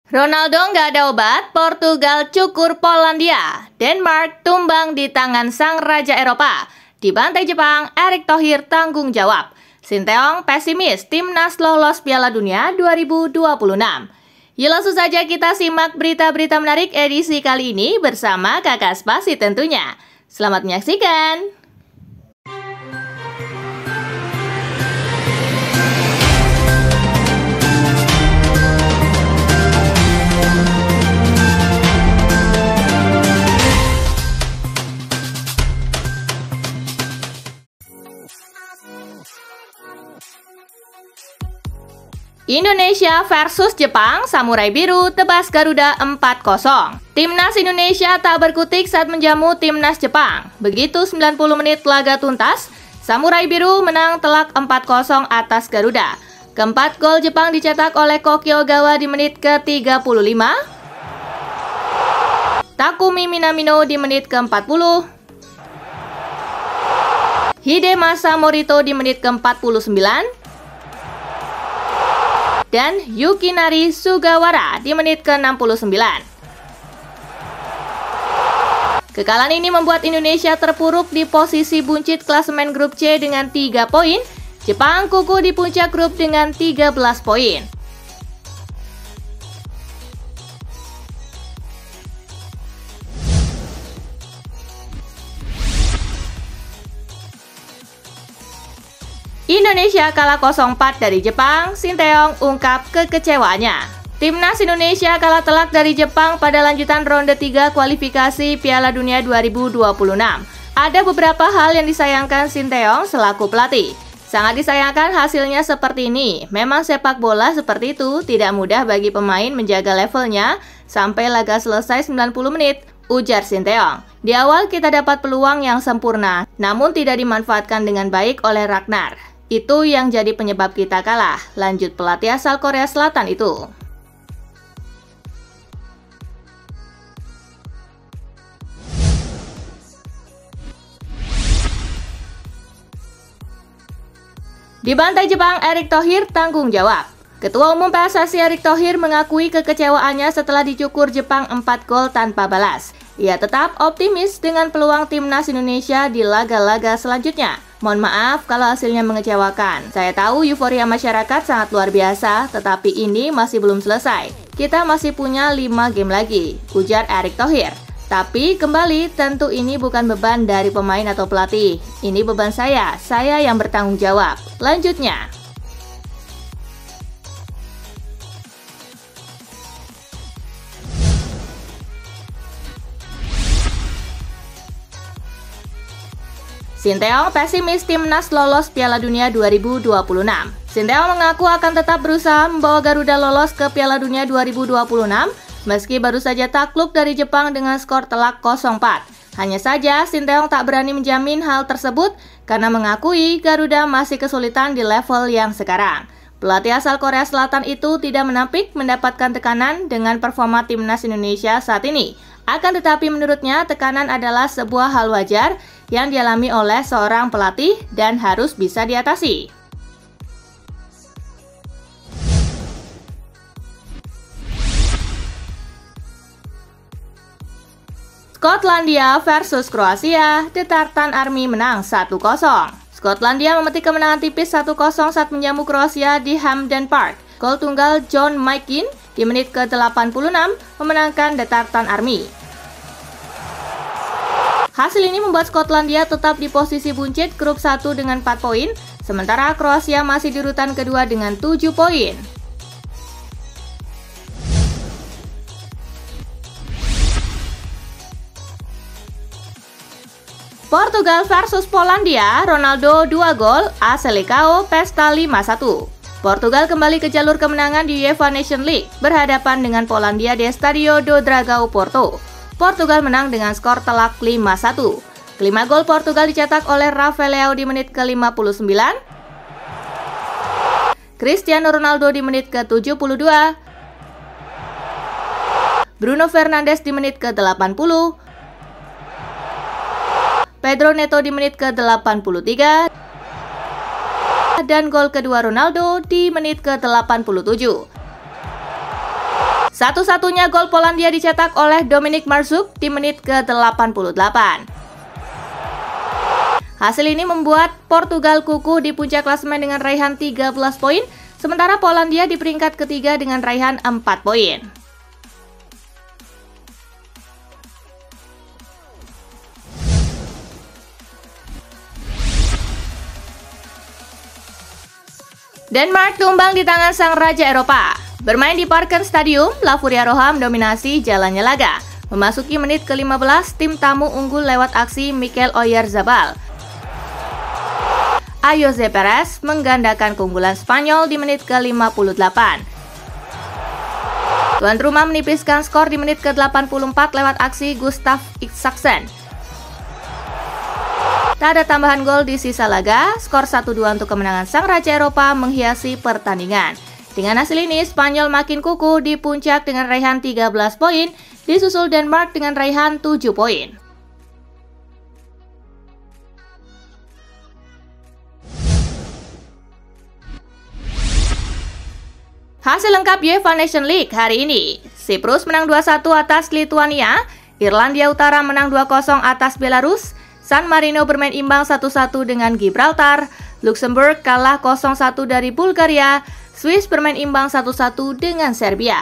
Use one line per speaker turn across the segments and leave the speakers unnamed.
Ronaldo nggak ada obat, Portugal cukur Polandia. Denmark tumbang di tangan sang raja Eropa. Dibantai Jepang, Erick Thohir tanggung jawab. Sinteyong pesimis timnas lolos Piala Dunia 2026. Yuk langsung saja kita simak berita-berita menarik edisi kali ini bersama Kakak Spasi tentunya. Selamat menyaksikan. Indonesia versus Jepang, Samurai Biru tebas Garuda 4-0. Timnas Indonesia tak berkutik saat menjamu Timnas Jepang. Begitu 90 menit laga tuntas, Samurai Biru menang telak 4-0 atas Garuda. Keempat gol Jepang dicetak oleh Koki Ogawa di menit ke-35, Takumi Minamino di menit ke-40, Hidemasa Morito di menit ke-49, dan Yukinari Sugawara di menit ke-69. Kekalahan ini membuat Indonesia terpuruk di posisi buncit klasemen grup C dengan 3 poin. Jepang kukuh di puncak grup dengan 13 poin. Indonesia kalah 0-4 dari Jepang, Sinteyong ungkap kekecewaannya. Timnas Indonesia kalah telak dari Jepang pada lanjutan ronde 3 kualifikasi Piala Dunia 2026. Ada beberapa hal yang disayangkan Sinteyong selaku pelatih. Sangat disayangkan hasilnya seperti ini. Memang sepak bola seperti itu, tidak mudah bagi pemain menjaga levelnya sampai laga selesai 90 menit. Ujar Sinteyong. Di awal kita dapat peluang yang sempurna, namun tidak dimanfaatkan dengan baik oleh Ragnar. Itu yang jadi penyebab kita kalah, lanjut pelatih asal Korea Selatan itu. Dibantai Jepang, Erick Thohir tanggung jawab. Ketua Umum PSSI Erick Thohir mengakui kekecewaannya setelah dicukur Jepang 4 gol tanpa balas. Ia tetap optimis dengan peluang timnas Indonesia di laga-laga selanjutnya. Mohon maaf kalau hasilnya mengecewakan. Saya tahu euforia masyarakat sangat luar biasa, tetapi ini masih belum selesai. Kita masih punya 5 game lagi, ujar Erick Thohir. Tapi kembali, tentu ini bukan beban dari pemain atau pelatih. Ini beban saya yang bertanggung jawab. Lanjutnya. Sinteyong pesimis timnas lolos Piala Dunia 2026. Sinteyong mengaku akan tetap berusaha membawa Garuda lolos ke Piala Dunia 2026 meski baru saja takluk dari Jepang dengan skor telak 0-4. Hanya saja Sinteyong tak berani menjamin hal tersebut karena mengakui Garuda masih kesulitan di level yang sekarang. Pelatih asal Korea Selatan itu tidak menampik mendapatkan tekanan dengan performa timnas Indonesia saat ini. Akan tetapi menurutnya tekanan adalah sebuah hal wajar yang dialami oleh seorang pelatih dan harus bisa diatasi. Skotlandia versus Kroasia, The Tartan Army menang 1-0. Skotlandia memetik kemenangan tipis 1-0 saat menjamu Kroasia di Hampden Park. Gol tunggal John McGinn di menit ke-86 memenangkan The Tartan Army. Hasil ini membuat Skotlandia tetap di posisi buncit grup 1 dengan 4 poin, sementara Kroasia masih di urutan kedua dengan 7 poin. Portugal versus Polandia, Ronaldo 2 gol, AS Selecao pesta 5-1. Portugal kembali ke jalur kemenangan di UEFA Nations League, berhadapan dengan Polandia di Estádio do Dragão Porto. Portugal menang dengan skor telak 5-1. Kelima gol Portugal dicetak oleh Rafael Leao di menit ke-59, Cristiano Ronaldo di menit ke-72, Bruno Fernandes di menit ke-80, Pedro Neto di menit ke-83, dan gol kedua Ronaldo di menit ke-87. Satu-satunya gol Polandia dicetak oleh Dominik Marczuk di menit ke-88. Hasil ini membuat Portugal kukuh di puncak klasemen dengan raihan 13 poin, sementara Polandia di peringkat ketiga dengan raihan 4 poin. Denmark tumbang di tangan sang raja Eropa. Bermain di Parken Stadium, La Furia Roja mendominasi jalannya laga. Memasuki menit ke-15, tim tamu unggul lewat aksi Mikel Oyarzabal. Ayoze Perez menggandakan keunggulan Spanyol di menit ke-58. Tuan rumah menipiskan skor di menit ke-84 lewat aksi Gustav Isaksen. Tak ada tambahan gol di sisa laga, skor 1-2 untuk kemenangan sang raja Eropa menghiasi pertandingan. Dengan hasil ini, Spanyol makin kukuh di puncak dengan raihan 13 poin, disusul Denmark dengan raihan 7 poin. Hasil lengkap UEFA Nation League hari ini. Siprus menang 2-1 atas Lituania, Irlandia Utara menang 2-0 atas Belarus, San Marino bermain imbang 1-1 dengan Gibraltar, Luxembourg kalah 0-1 dari Bulgaria, Swiss bermain imbang 1-1 dengan Serbia.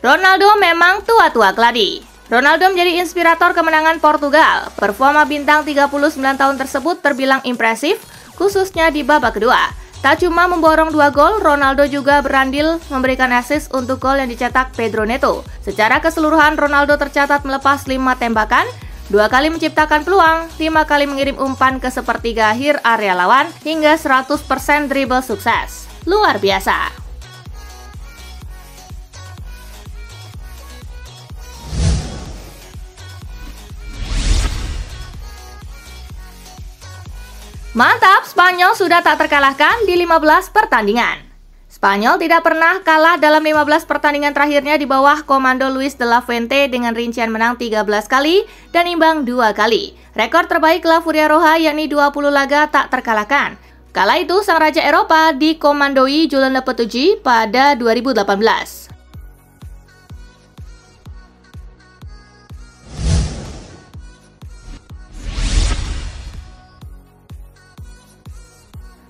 Ronaldo memang tua-tua keladi. Ronaldo menjadi inspirator kemenangan Portugal. Performa bintang 39 tahun tersebut terbilang impresif, khususnya di babak kedua. Tak cuma memborong 2 gol, Ronaldo juga berandil memberikan assist untuk gol yang dicetak Pedro Neto. Secara keseluruhan, Ronaldo tercatat melepas 5 tembakan, 2 kali menciptakan peluang, 5 kali mengirim umpan ke sepertiga akhir area lawan, hingga 100% dribble sukses. Luar biasa. Mantap, Spanyol sudah tak terkalahkan di 15 pertandingan. Spanyol tidak pernah kalah dalam 15 pertandingan terakhirnya di bawah komando Luis de la Fuente dengan rincian menang 13 kali dan imbang 2 kali. Rekor terbaik La Furia Roja yakni 20 laga tak terkalahkan. Kala itu sang raja Eropa dikomandoi Julen Lopetegui pada 2018.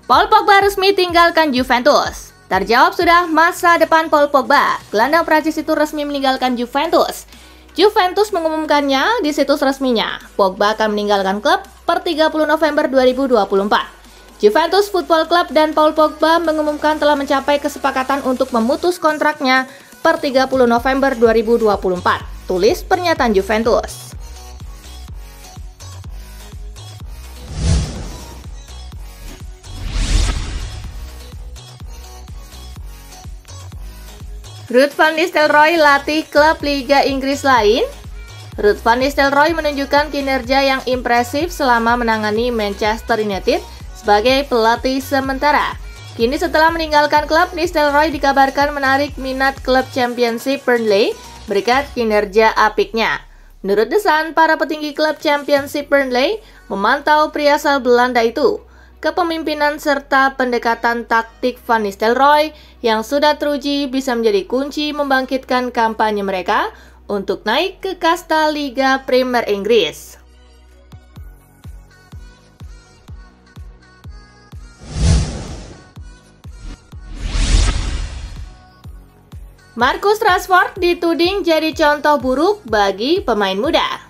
Paul Pogba resmi tinggalkan Juventus. Terjawab sudah masa depan Paul Pogba. Gelandang Prancis itu resmi meninggalkan Juventus. Juventus mengumumkannya di situs resminya. Pogba akan meninggalkan klub per 30 November 2024. Juventus Football Club dan Paul Pogba mengumumkan telah mencapai kesepakatan untuk memutus kontraknya per 30 November 2024. Tulis pernyataan Juventus. Ruud van Nistelrooy latih klub Liga Inggris lain. Ruud van Nistelrooy menunjukkan kinerja yang impresif selama menangani Manchester United sebagai pelatih sementara. Kini setelah meninggalkan klub, Nistelrooy dikabarkan menarik minat klub Championship Burnley berkat kinerja apiknya. Menurut The Sun, para petinggi klub Championship Burnley memantau pria asal Belanda itu. Kepemimpinan serta pendekatan taktik Van Nistelrooy yang sudah teruji bisa menjadi kunci membangkitkan kampanye mereka untuk naik ke kasta Liga Premier Inggris. Marcus Rashford dituding jadi contoh buruk bagi pemain muda.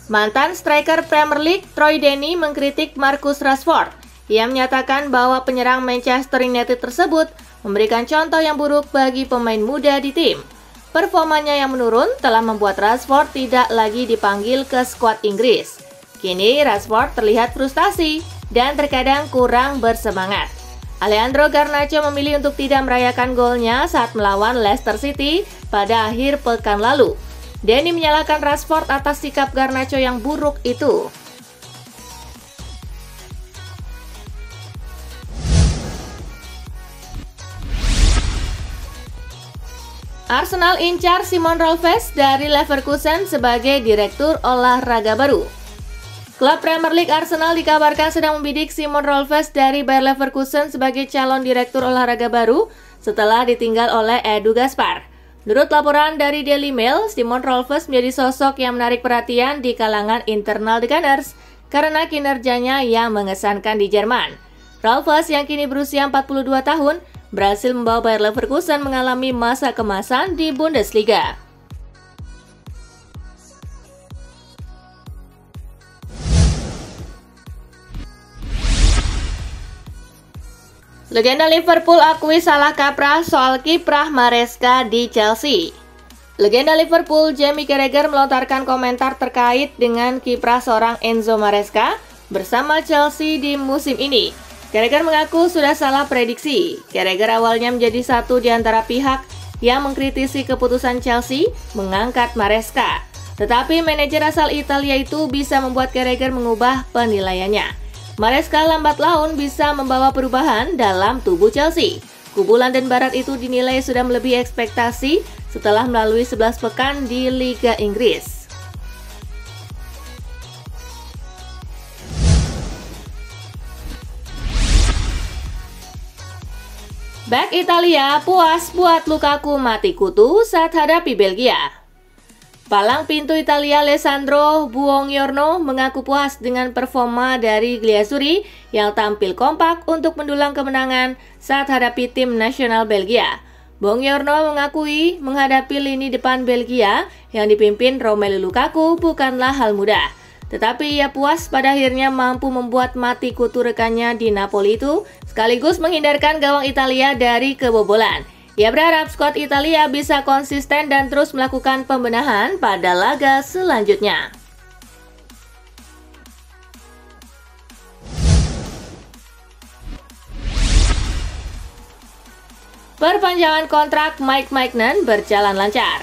Mantan striker Premier League Troy Deeney mengkritik Marcus Rashford. Ia menyatakan bahwa penyerang Manchester United tersebut memberikan contoh yang buruk bagi pemain muda di tim. Performanya yang menurun telah membuat Rashford tidak lagi dipanggil ke skuad Inggris. Kini Rashford terlihat frustasi dan terkadang kurang bersemangat. Alejandro Garnacho memilih untuk tidak merayakan golnya saat melawan Leicester City pada akhir pekan lalu. Deeney menyalahkan Rashford atas sikap Garnacho yang buruk itu. Arsenal incar Simon Rolfes dari Leverkusen sebagai direktur olahraga baru. Klub Premier League Arsenal dikabarkan sedang membidik Simon Rolfes dari Bayer Leverkusen sebagai calon direktur olahraga baru setelah ditinggal oleh Edu Gaspar. Menurut laporan dari Daily Mail, Simon Rolfes menjadi sosok yang menarik perhatian di kalangan internal The Gunners karena kinerjanya yang mengesankan di Jerman. Rolfes yang kini berusia 42 tahun berhasil membawa Bayer Leverkusen mengalami masa kemasan di Bundesliga. Legenda Liverpool akui salah kaprah soal kiprah Maresca di Chelsea. Legenda Liverpool Jamie Carragher melontarkan komentar terkait dengan kiprah seorang Enzo Maresca bersama Chelsea di musim ini. Carragher mengaku sudah salah prediksi. Carragher awalnya menjadi satu di antara pihak yang mengkritisi keputusan Chelsea mengangkat Maresca. Tetapi manajer asal Italia itu bisa membuat Carragher mengubah penilaiannya. Maresca lambat laun bisa membawa perubahan dalam tubuh Chelsea. Kubu London Barat itu dinilai sudah melebihi ekspektasi setelah melalui 11 pekan di Liga Inggris. Bek Italia puas buat Lukaku mati kutu saat hadapi Belgia. Palang pintu Italia Alessandro Buongiorno mengaku puas dengan performa dari Gliazzurri yang tampil kompak untuk mendulang kemenangan saat hadapi tim nasional Belgia. Buongiorno mengakui menghadapi lini depan Belgia yang dipimpin Romelu Lukaku bukanlah hal mudah. Tetapi ia puas pada akhirnya mampu membuat mati kutu rekannya di Napoli itu sekaligus menghindarkan gawang Italia dari kebobolan. Ia berharap skuad Italia bisa konsisten dan terus melakukan pembenahan pada laga selanjutnya. Perpanjangan kontrak Mike Maignan berjalan lancar.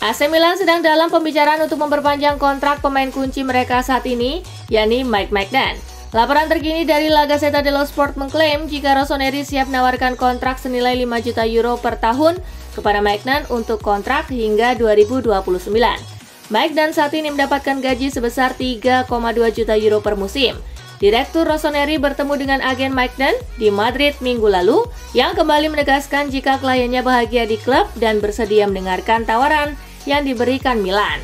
AC Milan sedang dalam pembicaraan untuk memperpanjang kontrak pemain kunci mereka saat ini, yakni Mike Maignan. Laporan terkini dari La Gazzetta dello Sport mengklaim jika Rossoneri siap menawarkan kontrak senilai 5 juta euro per tahun kepada Maignan untuk kontrak hingga 2029. Maignan saat ini mendapatkan gaji sebesar 3,2 juta euro per musim. Direktur Rossoneri bertemu dengan agen Maignan di Madrid minggu lalu yang kembali menegaskan jika kliennya bahagia di klub dan bersedia mendengarkan tawaran yang diberikan Milan.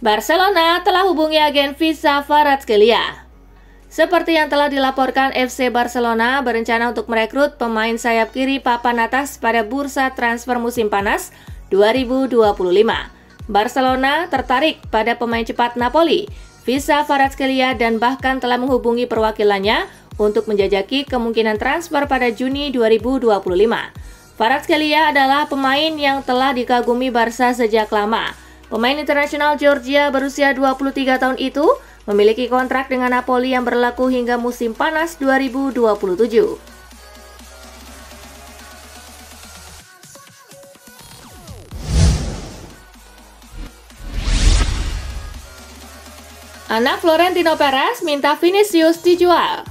Barcelona telah hubungi agen Visa Kvaratskhelia. Seperti yang telah dilaporkan, FC Barcelona berencana untuk merekrut pemain sayap kiri papan atas pada bursa transfer musim panas 2025. Barcelona tertarik pada pemain cepat Napoli, Visa Kvaratskhelia, dan bahkan telah menghubungi perwakilannya untuk menjajaki kemungkinan transfer pada Juni 2025. Kvaratskhelia adalah pemain yang telah dikagumi Barca sejak lama. Pemain internasional Georgia berusia 23 tahun itu memiliki kontrak dengan Napoli yang berlaku hingga musim panas 2027. Anak Florentino Perez minta Vinicius dijual.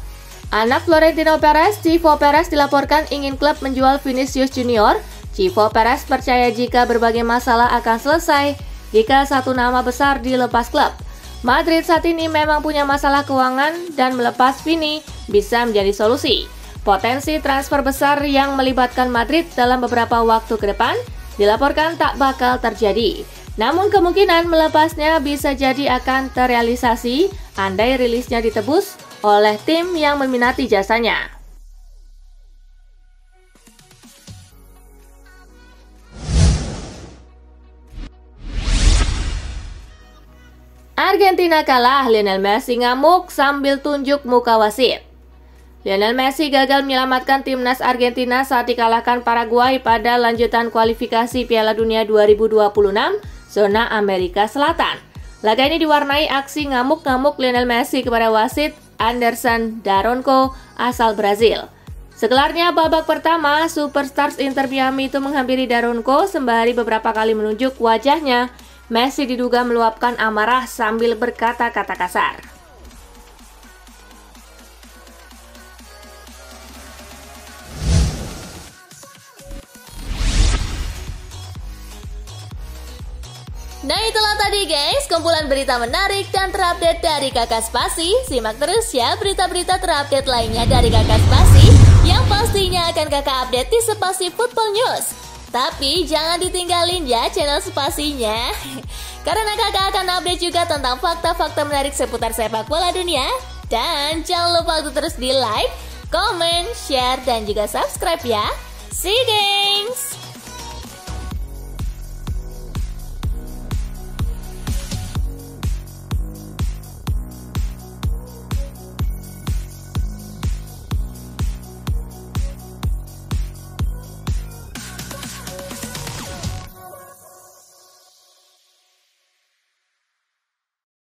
Anak Florentino Perez, Chivo Perez, dilaporkan ingin klub menjual Vinicius Junior. Chivo Perez percaya jika berbagai masalah akan selesai jika satu nama besar dilepas klub. Madrid saat ini memang punya masalah keuangan dan melepas Vini bisa menjadi solusi. Potensi transfer besar yang melibatkan Madrid dalam beberapa waktu ke depan dilaporkan tak bakal terjadi. Namun kemungkinan melepasnya bisa jadi akan terrealisasi andai rilisnya ditebus oleh tim yang meminati jasanya. Argentina kalah, Lionel Messi ngamuk sambil tunjuk muka wasit. Lionel Messi gagal menyelamatkan timnas Argentina saat dikalahkan Paraguay pada lanjutan kualifikasi Piala Dunia 2026 zona Amerika Selatan. Laga ini diwarnai aksi ngamuk-ngamuk Lionel Messi kepada wasit Anderson Daronco asal Brazil. Sekelarnya babak pertama, Superstars Inter Miami itu menghampiri Daronco sembari beberapa kali menunjuk wajahnya. Messi diduga meluapkan amarah sambil berkata-kata kasar. Nah itulah tadi guys, kumpulan berita menarik dan terupdate dari Kakak Spasi. Simak terus ya berita-berita terupdate lainnya dari Kakak Spasi, yang pastinya akan Kakak update di Spasi Football News. Tapi jangan ditinggalin ya channel Spasinya, karena Kakak akan update juga tentang fakta-fakta menarik seputar sepak bola dunia. Dan jangan lupa untuk terus di like, comment, share, dan juga subscribe ya. See you guys!